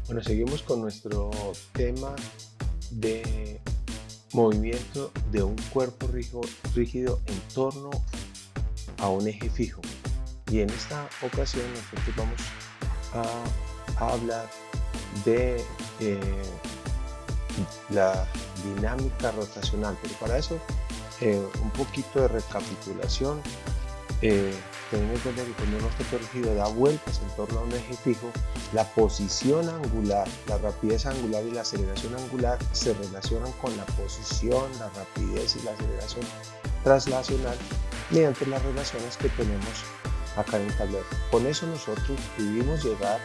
Bueno, seguimos con nuestro tema de movimiento de un cuerpo rígido en torno a un eje fijo. Y en esta ocasión nosotros vamos a hablar de la dinámica rotacional, pero para eso un poquito de recapitulación. Teniendo en cuenta que cuando un objeto rígido da vueltas en torno a un eje fijo, la posición angular, la rapidez angular y la aceleración angular se relacionan con la posición, la rapidez y la aceleración traslacional mediante las relaciones que tenemos acá en el tablero. Con eso nosotros pudimos llegar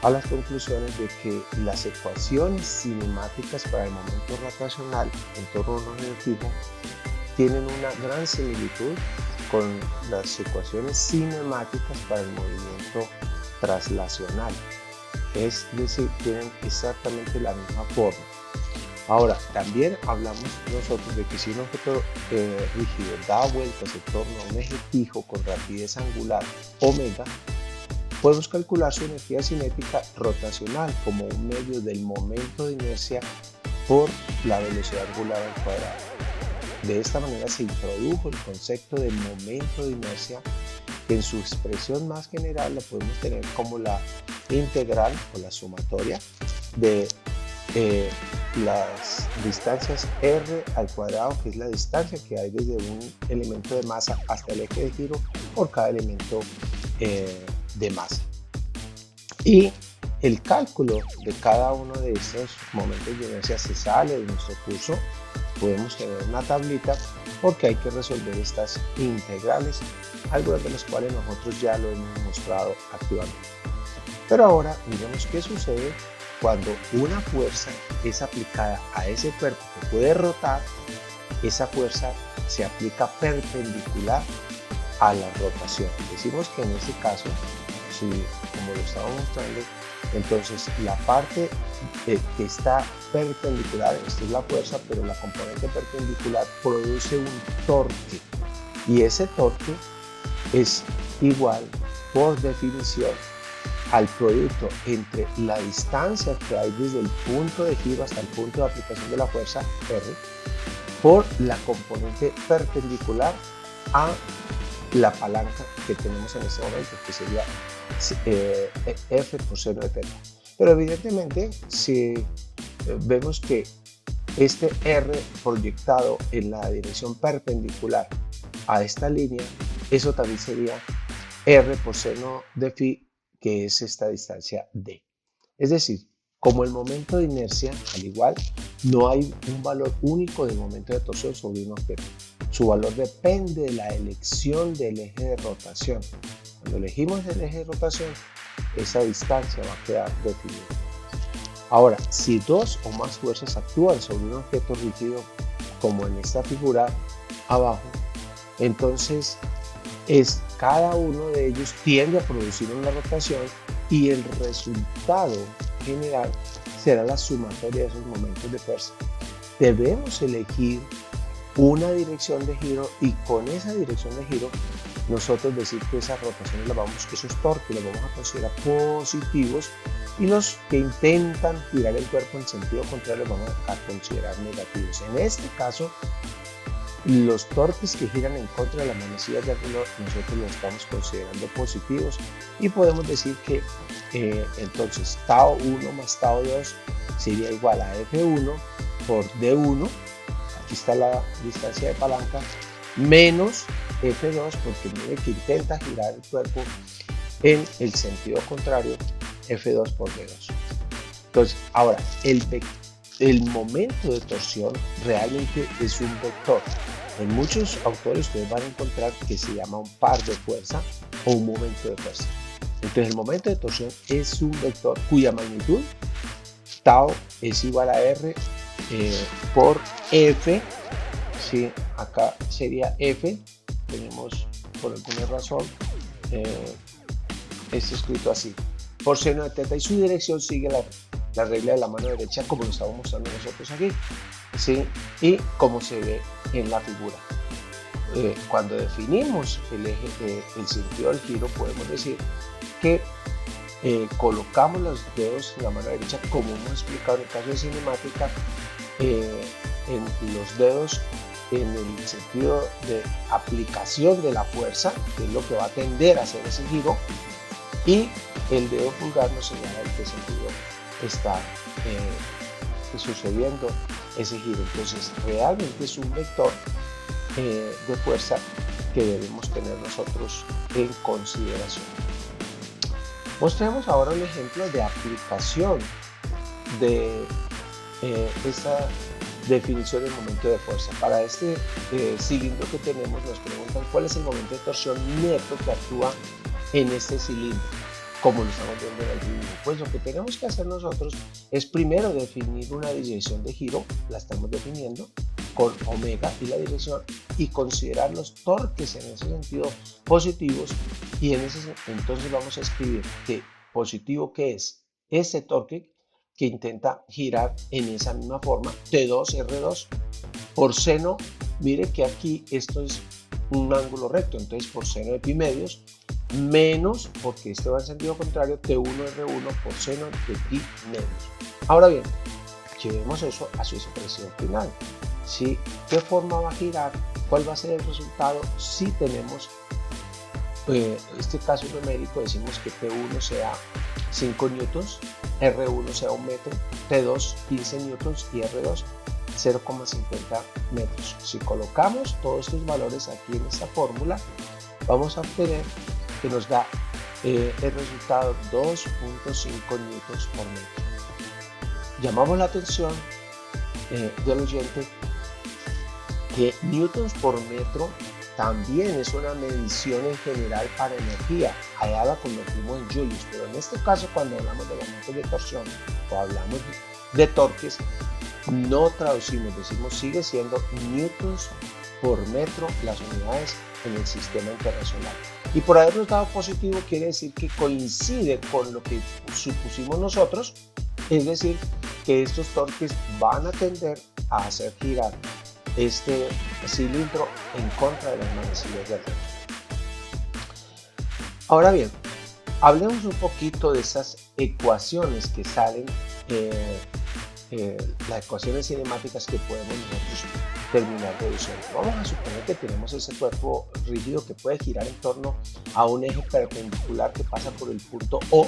a las conclusiones de que las ecuaciones cinemáticas para el momento rotacional en torno a un eje fijo tienen una gran similitud con las ecuaciones cinemáticas para el movimiento traslacional, es decir, tienen exactamente la misma forma. Ahora, también hablamos nosotros de que si un objeto rígido da vueltas en torno a un eje fijo con rapidez angular omega, podemos calcular su energía cinética rotacional como un medio del momento de inercia por la velocidad angular al cuadrado. De esta manera se introdujo el concepto de momento de inercia, que en su expresión más general lo podemos tener como la integral o la sumatoria de las distancias r al cuadrado, que es la distancia que hay desde un elemento de masa hasta el eje de giro por cada elemento de masa. Y el cálculo de cada uno de estos momentos de inercia se sale de nuestro curso. Podemos tener una tablita porque hay que resolver estas integrales, algunas de las cuales nosotros ya lo hemos mostrado activamente. Pero ahora miremos qué sucede cuando una fuerza es aplicada a ese cuerpo que puede rotar. Esa fuerza se aplica perpendicular a la rotación. Decimos que en ese caso, si, como lo estaba mostrando, entonces la parte que está perpendicular, esta es la fuerza, pero la componente perpendicular produce un torque, y ese torque es igual por definición al producto entre la distancia que hay desde el punto de giro hasta el punto de aplicación de la fuerza R por la componente perpendicular a la palanca que tenemos en este momento, que sería F por seno de teta. Pero evidentemente, si vemos que este R proyectado en la dirección perpendicular a esta línea, eso también sería R por seno de phi, que es esta distancia D. Es decir, como el momento de inercia, al igual, no hay un valor único del momento de torsión sobre un objeto. Su valor depende de la elección del eje de rotación. Cuando elegimos el eje de rotación, esa distancia va a quedar definida. Ahora, si dos o más fuerzas actúan sobre un objeto rígido, como en esta figura abajo, entonces cada uno de ellos tiende a producir una rotación, y el resultado general será la sumatoria de esos momentos de fuerza. Debemos elegir una dirección de giro, y con esa dirección de giro nosotros decir que esas rotaciones esos torques los vamos a considerar positivos, y los que intentan girar el cuerpo en sentido contrario los vamos a considerar negativos. En este caso, los torques que giran en contra de las manecillas de ángulo nosotros los estamos considerando positivos, y podemos decir que entonces tau 1 más tau 2 sería igual a F1 por D1, aquí está la distancia de palanca, menos F2, porque mire que intenta girar el cuerpo en el sentido contrario, F2 por D2. Entonces, ahora, el momento de torsión realmente es un vector. En muchos autores ustedes van a encontrar que se llama un par de fuerza o un momento de fuerza. Entonces, el momento de torsión es un vector cuya magnitud, tau, es igual a R por F. Sí, acá sería F, tenemos por alguna razón esto escrito así, por seno de teta, y su dirección sigue la regla de la mano derecha, como lo estamos mostrando nosotros aquí. ¿sí? Y como se ve en la figura. Cuando definimos el eje, el sentido del giro, podemos decir que colocamos los dedos en la mano derecha, como hemos explicado en el caso de cinemática, en los dedos en el sentido de aplicación de la fuerza, que es lo que va a tender a hacer ese giro, y el dedo pulgar nos señala en qué sentido está sucediendo ese giro. Entonces realmente es un vector de fuerza que debemos tener nosotros en consideración. Mostremos ahora un ejemplo de aplicación de esa definición del momento de fuerza. Para este cilindro que tenemos nos preguntan cuál es el momento de torsión neto que actúa en este cilindro, como lo estamos viendo en el dibujo. Pues lo que tenemos que hacer nosotros es primero definir una dirección de giro, la estamos definiendo con omega y la dirección, y considerar los torques en ese sentido positivos, y entonces vamos a escribir que positivo, que es ese torque que intenta girar en esa misma forma, T2 R2 por seno. Mire que aquí esto es un ángulo recto, entonces por seno de pi medios, menos, porque este va en sentido contrario, T1 R1 por seno de pi medios. Ahora bien, llevemos eso a su expresión final. ¿Sí? ¿Qué forma va a girar? ¿Cuál va a ser el resultado si tenemos este caso numérico? Decimos que T1 sea 5 newtons, R1 sea 1 metro, T2 15 newtons y R2 0,50 metros. Si colocamos todos estos valores aquí en esta fórmula, vamos a obtener que nos da el resultado 2.5 newtons por metro. Llamamos la atención del oyente que newtons por metro también es una medición en general para energía. Allá la convertimos en joules, pero en este caso, cuando hablamos de momentos de torsión o hablamos de torques, no traducimos, decimos sigue siendo newtons por metro las unidades en el sistema internacional. Y por habernos dado positivo quiere decir que coincide con lo que supusimos nosotros, es decir, que estos torques van a tender a hacer girar este cilindro en contra de las manecillas del reloj. Ahora bien, hablemos un poquito de esas ecuaciones que salen, las ecuaciones cinemáticas que podemos nosotros terminar reduciendo. Vamos a suponer que tenemos ese cuerpo rígido que puede girar en torno a un eje perpendicular que pasa por el punto O,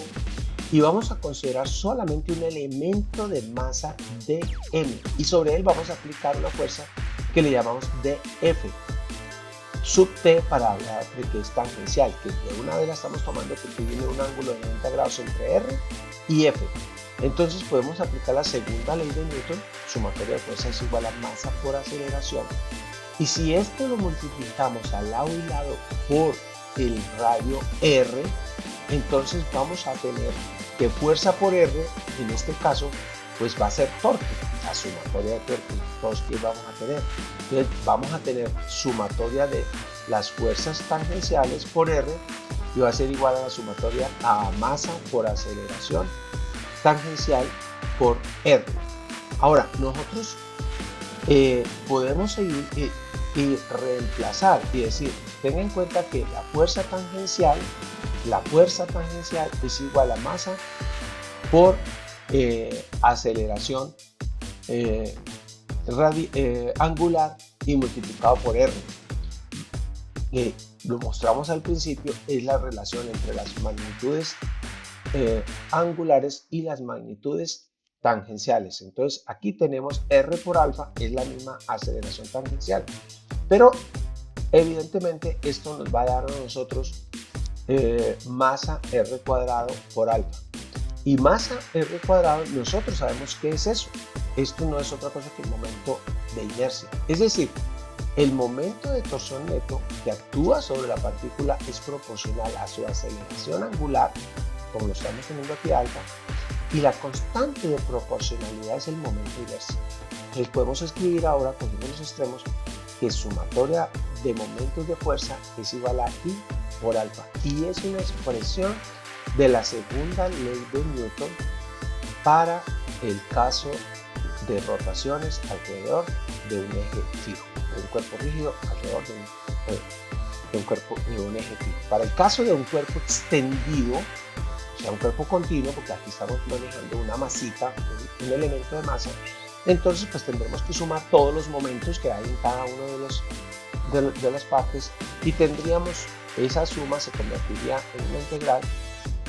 y vamos a considerar solamente un elemento de masa dm, y sobre él vamos a aplicar una fuerza que le llamamos dF sub t, para hablar de que es tangencial, que de una vez la estamos tomando porque tiene un ángulo de 90 grados entre R y F. Entonces podemos aplicar la segunda ley de Newton, sumatoria de fuerza es igual a masa por aceleración, y si esto lo multiplicamos al lado y lado por el radio R, entonces vamos a tener que fuerza por R, en este caso, pues va a ser torque, la sumatoria de torques que vamos a tener. Entonces vamos a tener sumatoria de las fuerzas tangenciales por R, y va a ser igual a la sumatoria a masa por aceleración tangencial por R. Ahora, nosotros podemos seguir y reemplazar y decir, ten en cuenta que la fuerza tangencial es igual a masa por aceleración angular y multiplicado por R. Lo mostramos al principio, es la relación entre las magnitudes angulares y las magnitudes tangenciales. Entonces aquí tenemos R por alfa, es la misma aceleración tangencial, pero evidentemente esto nos va a dar a nosotros masa R cuadrado por alfa. Y masa R cuadrado, nosotros sabemos qué es eso. Esto no es otra cosa que el momento de inercia. Es decir, el momento de torsión neto que actúa sobre la partícula es proporcional a su aceleración angular, como lo estamos teniendo aquí alfa, y la constante de proporcionalidad es el momento de inercia. Entonces podemos escribir ahora, cogiendo los extremos, que sumatoria de momentos de fuerza es igual a I por alfa, y es una expresión de la segunda ley de Newton para el caso de rotaciones alrededor de un eje fijo, de un cuerpo rígido alrededor de un eje fijo. Para el caso de un cuerpo extendido, o sea, un cuerpo continuo, porque aquí estamos manejando una masita, un elemento de masa, entonces pues tendremos que sumar todos los momentos que hay en cada uno de las partes, y tendríamos, esa suma se convertiría en una integral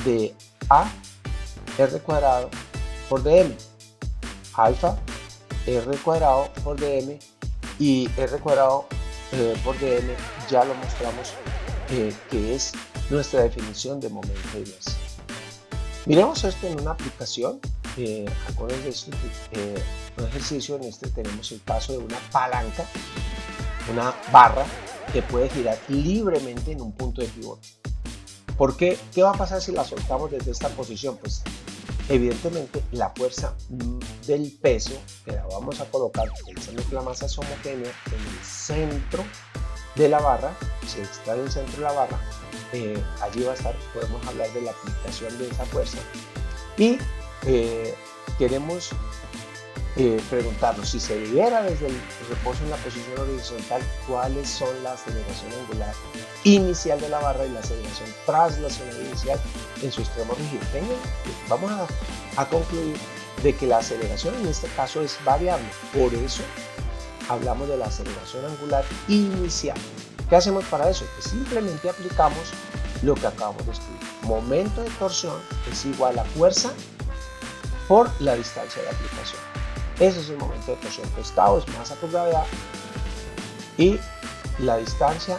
de a r cuadrado por dm, alfa r cuadrado por dm, y r cuadrado por dm ya lo mostramos que es nuestra definición de momento de inercia. Miremos esto en una aplicación. Un ejercicio en este tenemos el caso de una palanca, una barra que puede girar libremente en un punto de pivote. ¿Por qué? ¿Qué va a pasar si la soltamos desde esta posición? Pues evidentemente la fuerza del peso que la vamos a colocar, pensando que la masa es homogénea, en el centro de la barra, si está en el centro de la barra, allí va a estar, podemos hablar de la aplicación de esa fuerza, y queremos preguntarnos si se libera desde el reposo en la posición horizontal, cuáles son la aceleración angular inicial de la barra y la aceleración traslacional inicial en su extremo rígido. Vamos a concluir de que la aceleración en este caso es variable, por eso hablamos de la aceleración angular inicial. ¿Qué hacemos para eso? Pues simplemente aplicamos lo que acabamos de escribir. Momento de torsión es igual a fuerza por la distancia de aplicación. Ese es el momento de torsión. Pues tau es masa por gravedad, y la distancia,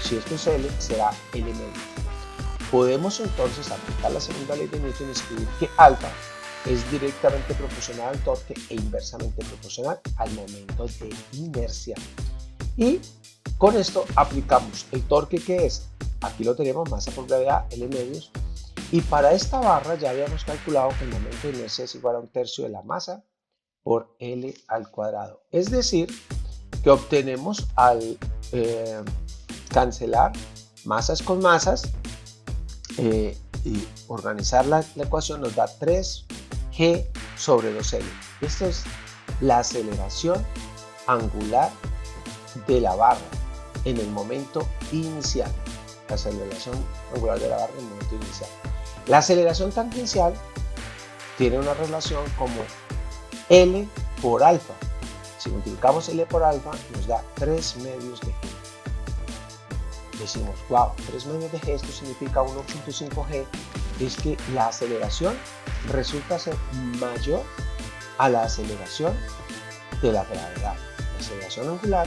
si esto es L, será L medio. Podemos entonces aplicar la segunda ley de Newton y escribir que alfa es directamente proporcional al torque e inversamente proporcional al momento de inercia. Y con esto aplicamos el torque, que es, aquí lo tenemos, masa por gravedad, L medios, y para esta barra ya habíamos calculado que el momento de inercia es igual a 1/3 de la masa por L al cuadrado. Es decir, que obtenemos al cancelar masas con masas y organizar la ecuación, nos da 3G sobre 2L. Esta es la aceleración angular de la barra en el momento inicial. La aceleración angular de la barra en el momento inicial. La aceleración tangencial tiene una relación como L por alfa. Si multiplicamos L por alfa, nos da 3 medios de G. Decimos, wow, 3 medios de G, esto significa 1.5 G. Es que la aceleración resulta ser mayor a la aceleración de la gravedad. La aceleración angular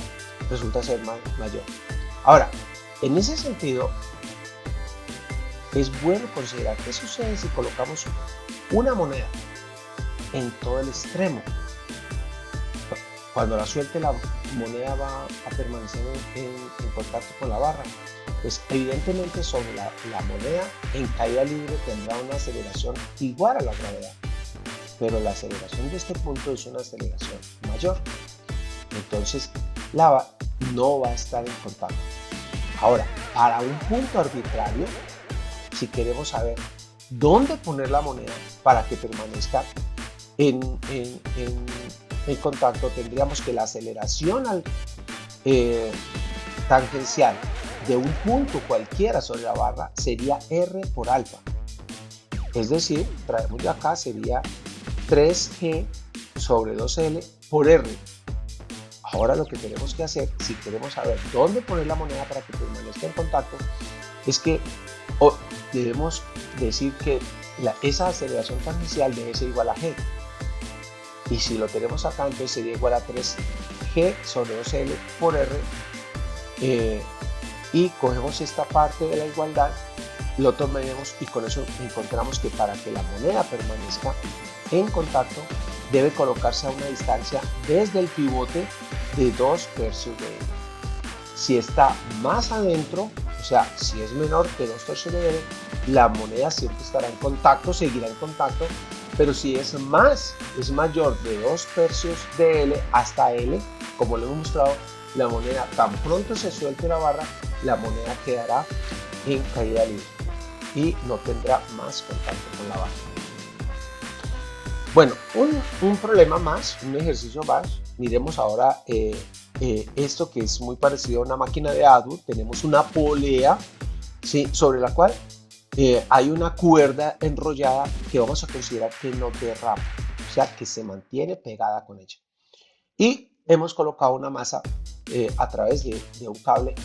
resulta ser mayor. Ahora, en ese sentido, es bueno considerar qué sucede si colocamos una moneda en todo el extremo. Cuando la suelte, la moneda va a permanecer en contacto con la barra. Pues evidentemente sobre la moneda en caída libre tendrá una aceleración igual a la gravedad, pero la aceleración de este punto es una aceleración mayor. Entonces no va a estar en contacto. Ahora, para un punto arbitrario, si queremos saber dónde poner la moneda para que permanezca en contacto, tendríamos que la aceleración tangencial de un punto cualquiera sobre la barra sería R por alfa. Es decir, traemos de acá, sería 3G sobre 2L por R. Ahora lo que tenemos que hacer, si queremos saber dónde poner la moneda para que permanezca en contacto, es que debemos decir que esa aceleración tangencial debe ser igual a G. Y si lo tenemos acá, entonces sería igual a 3G sobre 2L por R. Y cogemos esta parte de la igualdad, lo tomemos, y con eso encontramos que para que la moneda permanezca en contacto debe colocarse a una distancia desde el pivote de 2/3 de L. Si está más adentro, o sea, si es menor que 2/3 de L, la moneda siempre estará en contacto, seguirá en contacto, pero si es mayor de 2/3 de L hasta L, como lo hemos mostrado, la moneda, tan pronto se suelte la barra, la moneda quedará en caída libre y no tendrá más contacto con la barra. Bueno, un problema más, un ejercicio más. Miremos ahora esto que es muy parecido a una máquina de ADU. Tenemos una polea, ¿sí?, sobre la cual hay una cuerda enrollada que vamos a considerar que no derrama, o sea, que se mantiene pegada con ella. Y hemos colocado una masa a través de un cable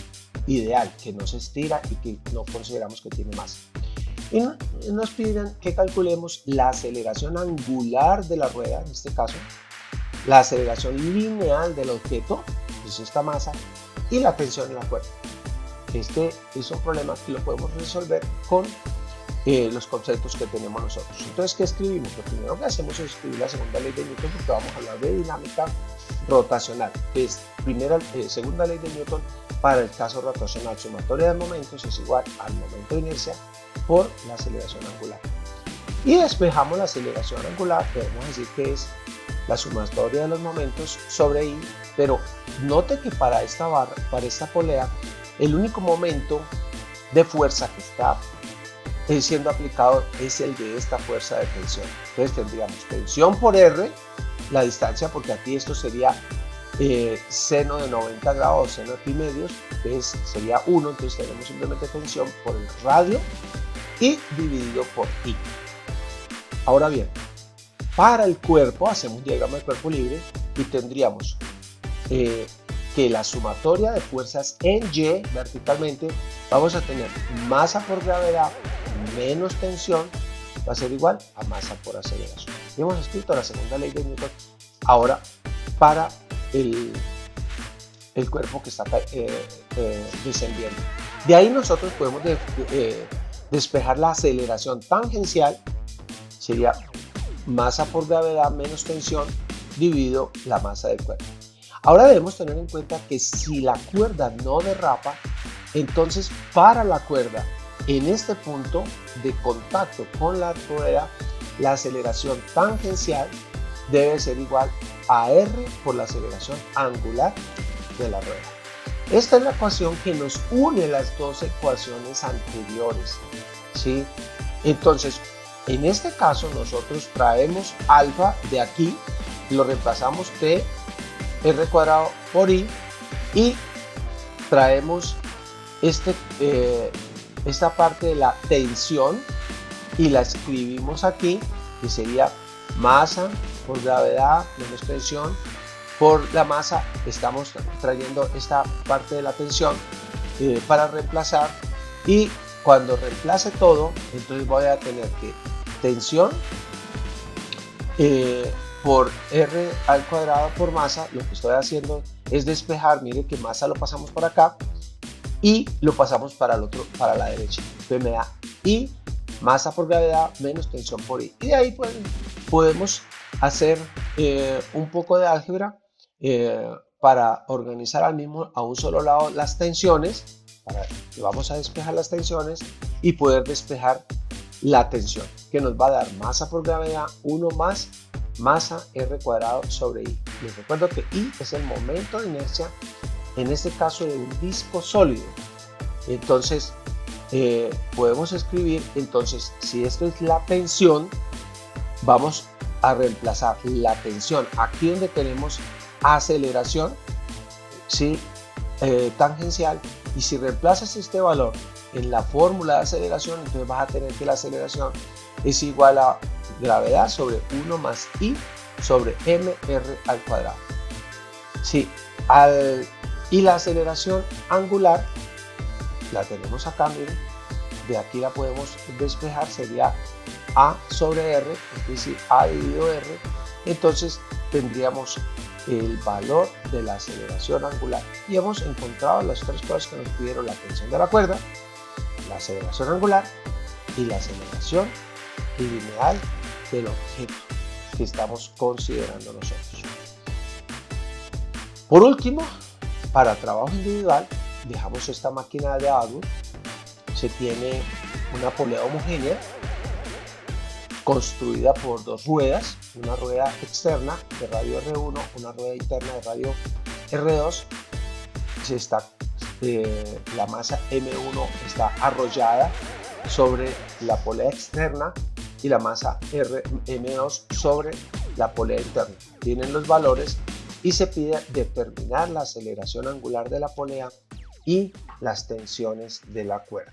ideal, que no se estira y que no consideramos que tiene masa. Y nos piden que calculemos la aceleración angular de la rueda, en este caso, la aceleración lineal del objeto, que es esta masa, y la tensión en la cuerda. Este es un problema que lo podemos resolver con los conceptos que tenemos nosotros. Entonces, ¿qué escribimos? Lo primero que hacemos es escribir la segunda ley de Newton, porque vamos a hablar de dinámica rotacional, que es segunda ley de Newton para el caso rotacional. Sumatoria de momentos es igual al momento de inercia por la aceleración angular. Y despejamos la aceleración angular, podemos decir que es la sumatoria de los momentos sobre I, pero note que para esta polea, el único momento de fuerza que está siendo aplicado es el de esta fuerza de tensión. Entonces tendríamos tensión por R, la distancia, porque aquí esto sería seno de 90 grados, seno de pi medios, entonces sería 1, entonces tenemos simplemente tensión por el radio y dividido por I. Ahora bien, para el cuerpo hacemos un diagrama de cuerpo libre y tendríamos que la sumatoria de fuerzas en Y verticalmente, vamos a tener masa por gravedad menos tensión, va a ser igual a masa por aceleración. Y hemos escrito la segunda ley de Newton ahora para el cuerpo que está descendiendo. De ahí nosotros podemos despejar la aceleración tangencial, sería masa por gravedad menos tensión dividido la masa del cuerpo. Ahora debemos tener en cuenta que si la cuerda no derrapa, entonces para la cuerda en este punto de contacto con la rueda, la aceleración tangencial debe ser igual a R por la aceleración angular de la rueda. Esta es la ecuación que nos une las dos ecuaciones anteriores, ¿sí? Entonces, en este caso nosotros traemos alfa de aquí, lo reemplazamos T R cuadrado por I y traemos esta parte de la tensión y la escribimos aquí, que sería masa por gravedad menos tensión por la masa. Estamos trayendo esta parte de la tensión para reemplazar, y cuando reemplace todo, entonces voy a tener que tensión por R al cuadrado por masa. Lo que estoy haciendo es despejar, mire que masa lo pasamos por acá y lo pasamos para la derecha, entonces me da I masa por gravedad menos tensión por I, y de ahí pues podemos hacer un poco de álgebra para organizar a un solo lado las tensiones. Vamos a despejar las tensiones y poder despejar la tensión, que nos va a dar masa por gravedad 1 más masa R cuadrado sobre I. Les recuerdo que I es el momento de inercia, en este caso de un disco sólido. Entonces podemos escribir, entonces si esto es la tensión, vamos a reemplazar la tensión aquí donde tenemos aceleración, ¿sí? Tangencial, y si reemplazas este valor en la fórmula de aceleración, entonces vas a tener que la aceleración es igual a gravedad sobre 1 más I sobre mr al cuadrado. Sí, y la aceleración angular la tenemos acá, miren, de aquí la podemos despejar, sería A sobre R, es decir, A dividido R. Entonces tendríamos el valor de la aceleración angular, y hemos encontrado las tres cosas que nos pidieron: la tensión de la cuerda, la aceleración angular y la aceleración lineal del objeto que estamos considerando nosotros. Por último, para trabajo individual, dejamos esta máquina de ADU. Se tiene una polea homogénea construida por dos ruedas, una rueda externa de radio R1, una rueda interna de radio R2. La masa M1 está arrollada sobre la polea externa y la masa RM2 sobre la polea interna. Tienen los valores y se pide determinar la aceleración angular de la polea y las tensiones de la cuerda.